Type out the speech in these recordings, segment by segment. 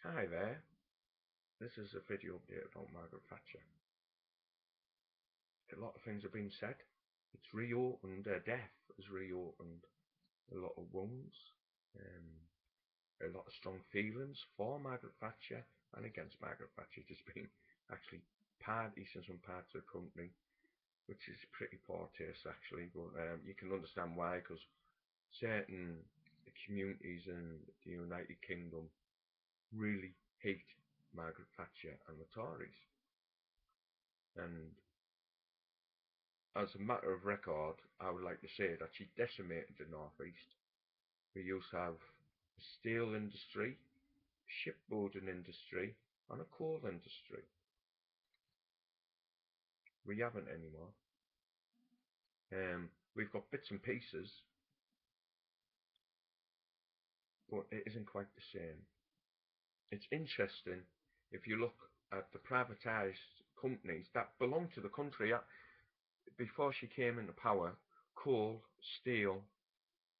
Hi there, this is a video update about Margaret Thatcher. A lot of things have been said. It's reopened, her death has reopened a lot of wounds, a lot of strong feelings for Margaret Thatcher and against Margaret Thatcher. There's been actually parties in some parts of the country, which is pretty poor taste actually, but you can understand why, because certain communities in the United Kingdom really hate Margaret Thatcher and the Tories. And as a matter of record, I would like to say that she decimated the North East. We used to have a steel industry, shipbuilding industry, and a coal industry. We haven't anymore. We've got bits and pieces, but it isn't quite the same. It's interesting if you look at the privatised companies that belong to the country. Before she came into power, coal, steel,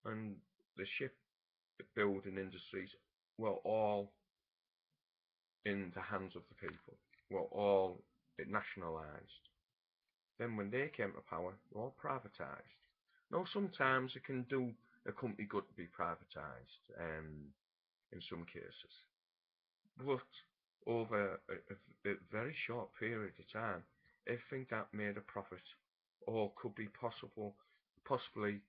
and the shipbuilding industries were all in the hands of the people, were all nationalised. Then when they came to power, they were all privatised. Now sometimes it can do a company good to be privatised, in some cases. But over a very short period of time, everything that made a profit or could be possibly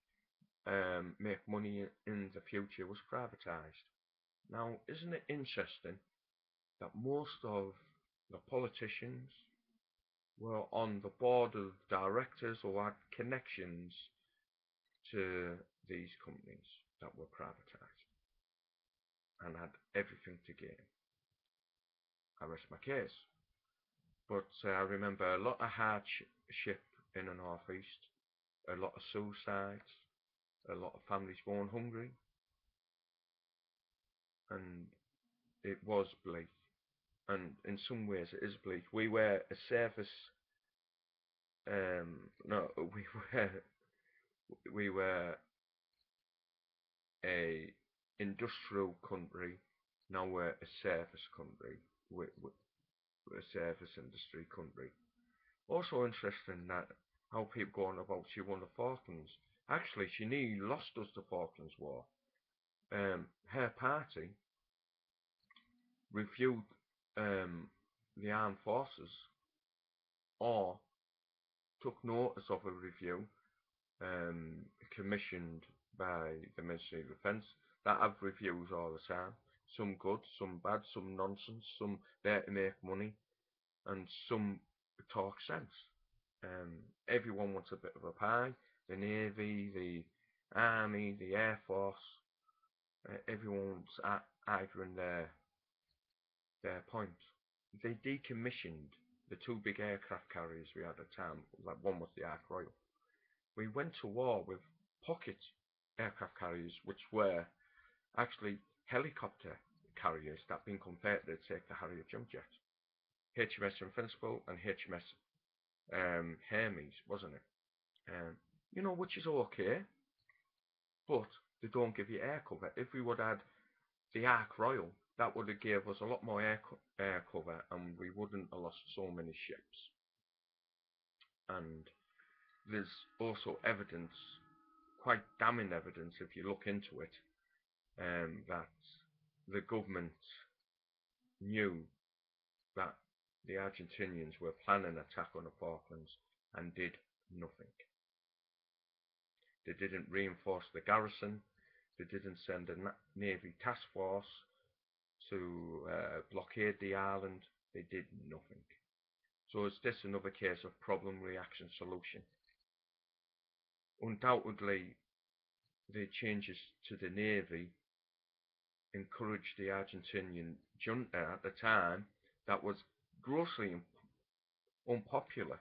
make money in the future was privatised. Now, isn't it interesting that most of the politicians were on the board of directors or had connections to these companies that were privatised and had everything to gain? I rest my case. But I remember a lot of hardship in the North East, a lot of suicides, a lot of families going hungry, and it was bleak. And in some ways, it is bleak. We were a service. No, were we were a industrial country. Now we're a service country. We're a service industry country. Also interesting that how people going about she won the Falklands. Actually, she nearly lost us the Falklands War. Her party reviewed the armed forces, or took notice of a review commissioned by the Ministry of Defence that have reviews all the time. Some good, some bad, some nonsense, some there to make money, and some talk sense. Everyone wants a bit of a pie. The Navy, the Army, the Air Force, everyone's arguing their point. They decommissioned the two big aircraft carriers we had at the time. Like one was the Ark Royal. We went to war with pocket aircraft carriers, which were actually helicopter carriers that had been converted to take the Harrier jump jet. HMS Invincible and HMS Hermes, wasn't it? Which is okay, but they don't give you air cover. If we would have had the Ark Royal, that would have gave us a lot more air cover, and we wouldn't have lost so many ships. And there's also evidence, quite damning evidence if you look into it, that the government knew that the Argentinians were planning an attack on the Falklands and did nothing. They didn't reinforce the garrison. They didn't send a Navy task force to blockade the island. They did nothing. So is this another case of problem, reaction, solution? Undoubtedly, the changes to the Navy encouraged the Argentinian junta at the time that was grossly unpopular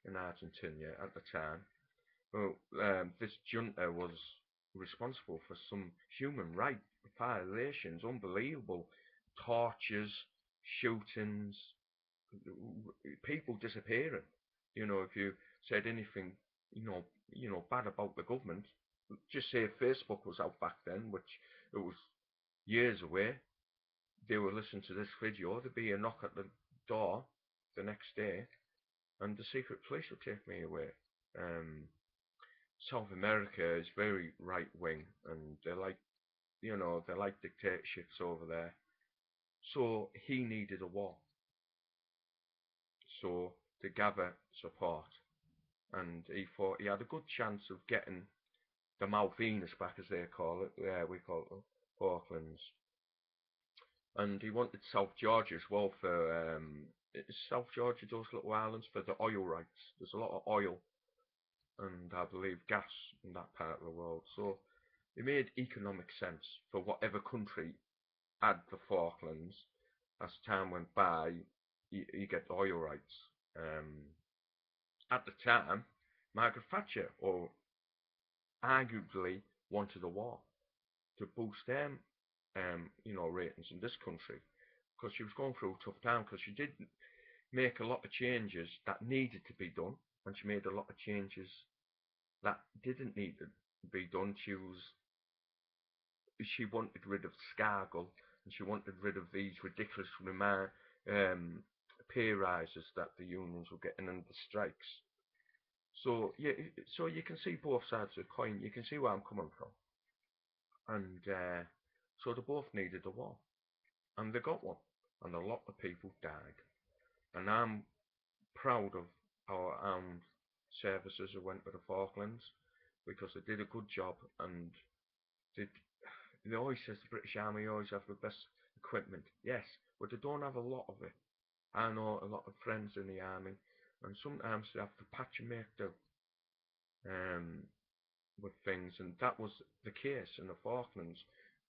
in Argentina at the time. This junta was responsible for some human rights violations, unbelievable tortures, shootings, people disappearing. If you said anything, bad about the government, just say Facebook was out back then, which it was years away, they were listening to this video, there'd be a knock at the door the next day, and the secret police would take me away. Um, South America is very right wing, and they're like, they're like dictatorships over there. So he needed a war, so to gather support, and he thought he had a good chance of getting the Malvinas back, as they call it. Yeah, we call it the Falklands. And he wanted South Georgia as well for South Georgia, those little islands, for the oil rights. There's a lot of oil and I believe gas in that part of the world. So it made economic sense for whatever country had the Falklands. As time went by, you get oil rights. At the time, Margaret Thatcher, or arguably, wanted a war to boost them, ratings in this country, because she was going through a tough time, because she did make a lot of changes that needed to be done, and she made a lot of changes that didn't need to be done. She wanted rid of Scargill, and she wanted rid of these ridiculous pay rises that the unions were getting and the strikes. So yeah, so you can see both sides of the coin. You can see where I'm coming from, and so they both needed a war, and they got one, and a lot of people died. And I'm proud of our armed services who went to the Falklands, because they did a good job, and they always says the British Army always have the best equipment. Yes, but they don't have a lot of it. I know a lot of friends in the army, and sometimes they have to patch and make do with things, and that was the case in the Falklands.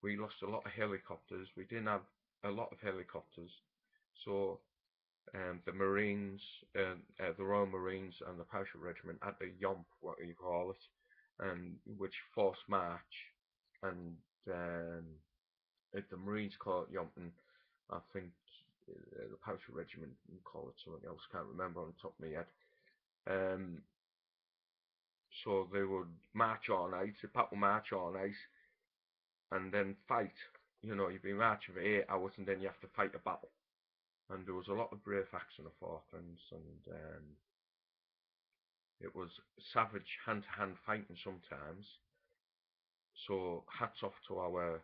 We lost a lot of helicopters. We didn't have a lot of helicopters, so the Marines, the Royal Marines and the Parachute Regiment had the YOMP, what you call it, which forced march, and the Marines call it YOMP, and I think the Parachute Regiment call it something else, can't remember on the top of my head. So they would march all night, the pack would march all night, and then fight. You'd be marching for 8 hours, and then you have to fight a battle. And there was a lot of brave acts in the Falklands, and it was savage hand-to-hand fighting sometimes. So hats off to our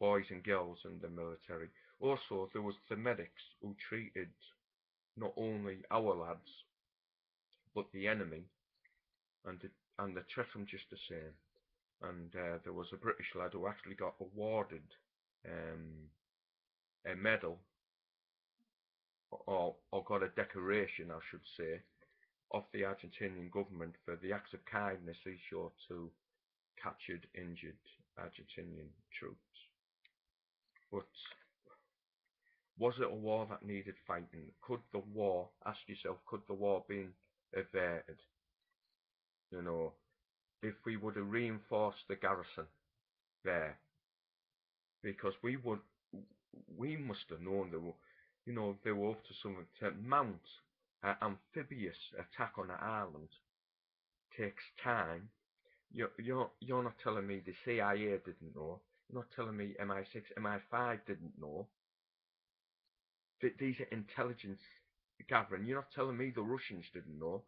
boys and girls in the military. Also, there was the medics who treated not only our lads, but the enemy, and they treated them just the same. And there was a British lad who actually got awarded a medal, or got a decoration, I should say, of the Argentinian government for the acts of kindness he showed to captured, injured Argentinian troops. But was it a war that needed fighting? Could the war, ask yourself, could the war been averted? If we would have reinforced the garrison there, because we must have known they were up to something. To mount an amphibious attack on an island takes time. You're not telling me the CIA didn't know. You're not telling me MI6, MI5 didn't know. These are intelligence gathering. You're not telling me the Russians didn't know.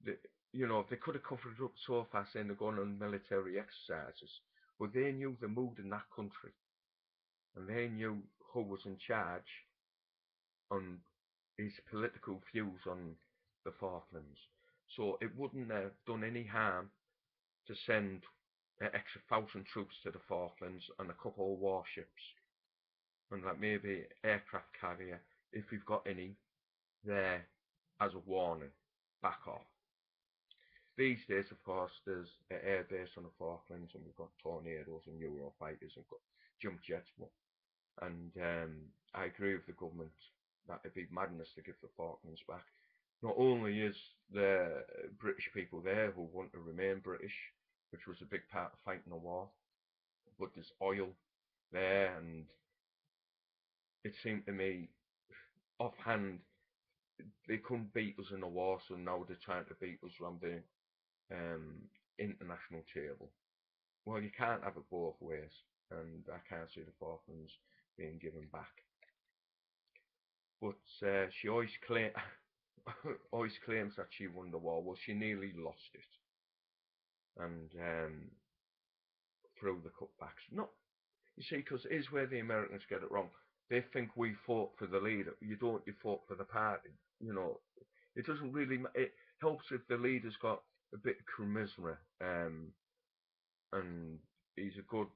They could have covered it up so fast saying they're going on military exercises, but they knew the mood in that country, and they knew who was in charge on his political views on the Falklands. So it wouldn't have done any harm to send an extra 1,000 troops to the Falklands and a couple of warships, and like maybe aircraft carrier, if we've got any, there as a warning, back off. These days, of course, there's an air base on the Falklands, and we've got Tornadoes and Eurofighters and got jump jets. And I agree with the government that it'd be madness to give the Falklands back. Not only is there British people there who want to remain British, which was a big part of fighting the war, but there's oil there, and it seemed to me, offhand, they couldn't beat us in the war, so now they're trying to beat us on the international table. Well, you can't have it both ways, and I can't see the Falklands being given back. But she always always claims that she won the war. Well, she nearly lost it, and through the cutbacks. No, you see, because here's where the Americans get it wrong. They think we fought for the leader. You don't. You fought for the party. You know, it doesn't really. It helps if the leader's got a bit of charisma, and he's a good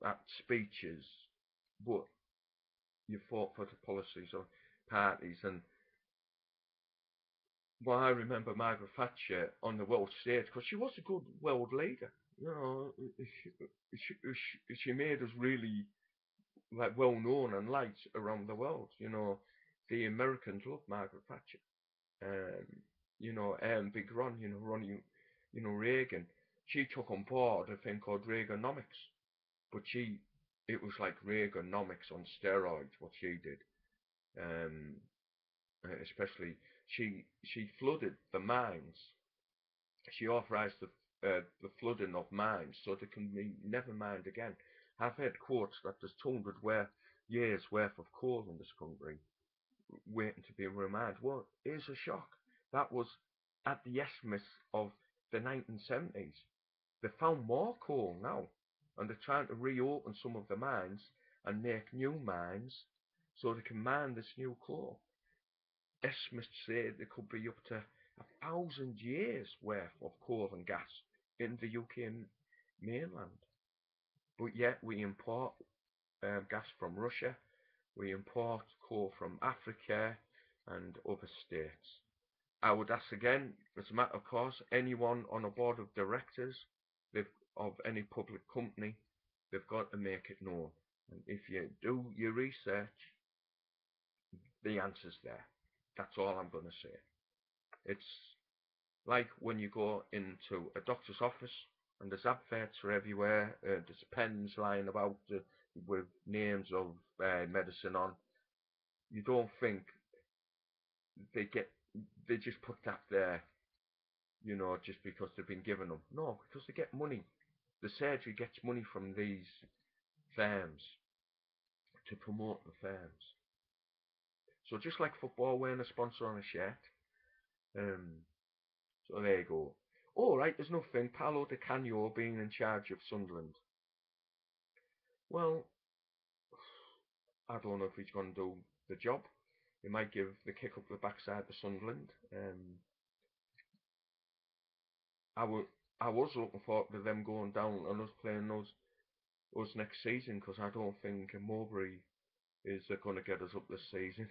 at speeches, but you fought for the policies of parties. And well, I remember Margaret Thatcher on the world stage because she was a good world leader. You know, she made us really like well known and liked around the world. You know, the Americans loved Margaret Thatcher. Um, you know, Big Ron, you know, Ronnie, you know, Reagan. She took on board a thing called Reaganomics, but it was like Reaganomics on steroids. What she did, um, especially she flooded the mines. She authorised the flooding of mines so they can be never mined again. I've heard quotes that there's 200 years worth of coal in this country waiting to be remined. Well, here's a shock. That was at the estimates of the 1970s. They found more coal now, and they're trying to reopen some of the mines and make new mines so they can mine this new coal. Estimates say there could be up to 1,000 years worth of coal and gas in the UK mainland. But yet we import gas from Russia, we import coal from Africa and other states. I would ask again, as a matter of course, anyone on a board of directors of any public company, they've got to make it known. And if you do your research, the answer's there. That's all I'm going to say. It's like when you go into a doctor's office and there's adverts are everywhere, there's pens lying about with names of medicine on. You don't think they just put that there, you know, just because they've been given them. No, because they get money. The surgery gets money from these firms to promote the firms. So just like football wearing a sponsor on a shirt. So there you go. Alright, there's nothing. Paolo Di Canio being in charge of Sunderland. Well, I don't know if he's going to do the job. He might give the kick up the backside to Sunderland. I was looking forward to them going down and us playing us next season because I don't think Mowbray is going to get us up this season.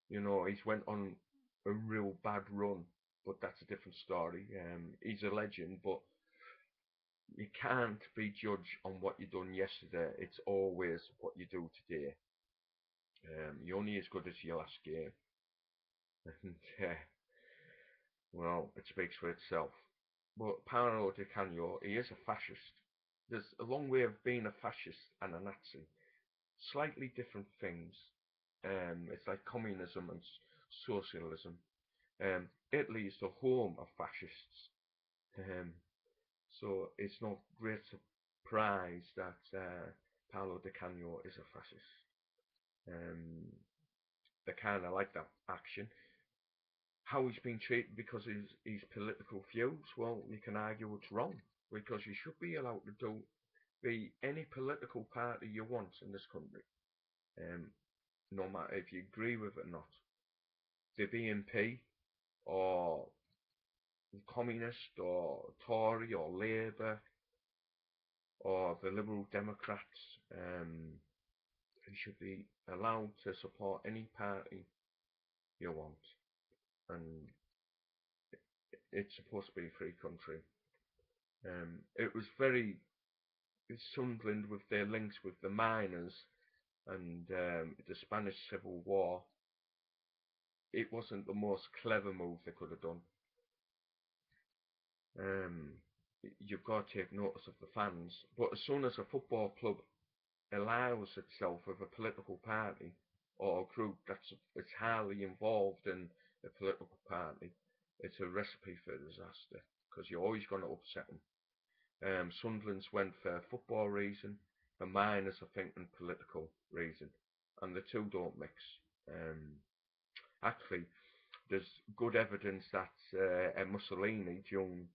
You know, he's went on a real bad run, but that's a different story. He's a legend, but you can't be judged on what you done yesterday. It's always what you do today. You're only as good as your last game. And, well, it speaks for itself. But Paolo Di Canio, he is a fascist. There's a long way of being a fascist and a Nazi. Slightly different things. It's like communism and socialism. Italy is the home of fascists. So it's no great surprise that Paolo Di Canio is a fascist. They kind of like that action. How he's been treated because his political views, well, you can argue it's wrong because you should be allowed to be any political party you want in this country, no matter if you agree with it or not. The BNP or Communist or Tory or Labour or the Liberal Democrats, you should be allowed to support any party you want, and it's supposed to be a free country. It was very Sunderland with their links with the miners and the Spanish Civil War. It wasn't the most clever move they could have done. You've got to take notice of the fans, but as soon as a football club allows itself with a political party or a group that's highly involved in a political party, it's a recipe for disaster because you're always going to upset them. Sunderland's went for a football reason. The minors, I think, and political reason, and the two don't mix. Actually, there's good evidence that Mussolini, during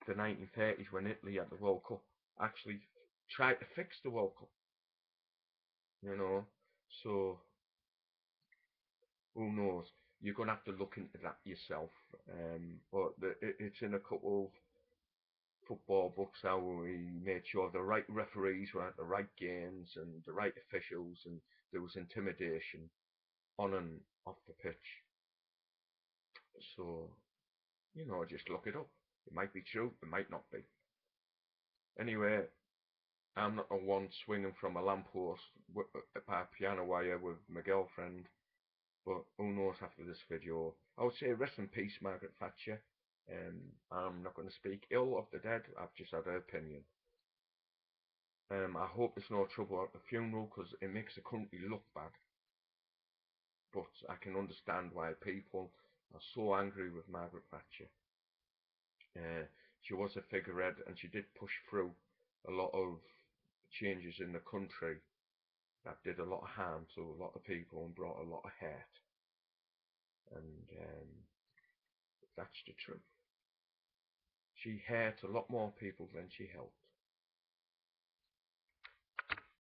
the 1930s, when Italy had the World Cup, actually tried to fix the World Cup. You know, so who knows? You're gonna have to look into that yourself. But it's in a couple of football books how we made sure the right referees were at the right games and the right officials, and there was intimidation on and off the pitch. So, just look it up. It might be true, it might not be. Anyway, I'm not the one swinging from a lamppost by a piano wire with my girlfriend, but who knows after this video. I would say rest in peace, Margaret Thatcher. I'm not going to speak ill of the dead, I've just had her opinion. I hope there's no trouble at the funeral because it makes the country look bad. But I can understand why people are so angry with Margaret Thatcher. She was a figurehead and she did push through a lot of changes in the country that did a lot of harm to a lot of people and brought a lot of hate. And that's the truth. She hurt a lot more people than she helped.